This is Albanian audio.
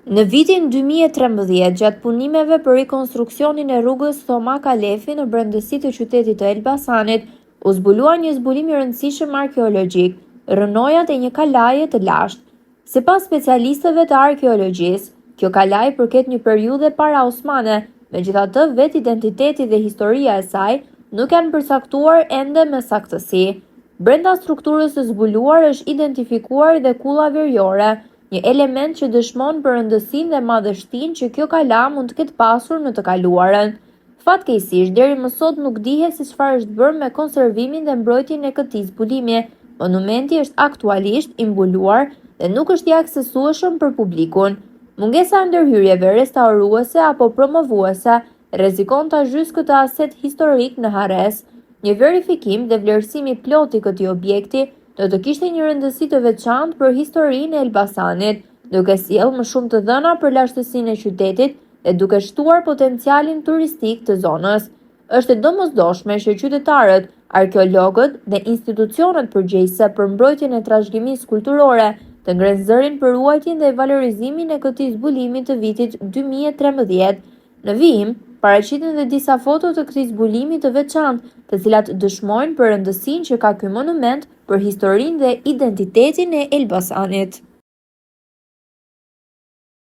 Në vitin 2013, gjatë punimeve për rikonstruksionin e rrugës Thoma Kalefi në brendësi të qytetit të Elbasanit, u zbulua një zbulim i rëndësishëm arkeologjik, rrënojat e një kalaje të lashtë. Sipas specialistëve të arkeologjisë, kjo kalaj përket një periudhe para osmane, megjithatë vetë identiteti dhe historia e saj nuk janë përcaktuar ende me saktësi. Brenda strukturës së zbuluar është identifikuar dhe kulla veriore, një element që dëshmon për rëndësinë dhe madhështinë që kjo kala mund të ketë pasur në të kaluarën. Fatkeqësisht, deri më sot nuk dihet se çfarë është bërë me konservimin dhe mbrojtjen e këtij zbulimi. Monumenti është aktualisht i mbuluar dhe nuk është i aksesueshëm për publikun. Mungesa e ndërhyrjeve restauruese apo promovuese rrezikon ta zhysë këtë aset historik në harres. Një verifikim dhe vlerësimi plot i këtij objekti do të kishte një rëndësi të veçantë për historinë e Elbasanit, duke sjellë më shumë të dhëna për lashtësinë e qytetit dhe duke shtuar potencialin turistik të zonës. Është e domosdoshme që qytetarët, arkeologët dhe institucionet përgjegjëse për mbrojtjen e trashëgimisë kulturore të ngrenë zërin për ruajtjen dhe valorizimin e këtij zbulimi të vitit 2013. Në vijim, paraqiten dhe disa foto të këtij zbulimi të veçantë, të cilat dëshmojnë për rëndësinë që ka ky monument për historinë dhe identitetin e Elbasanit.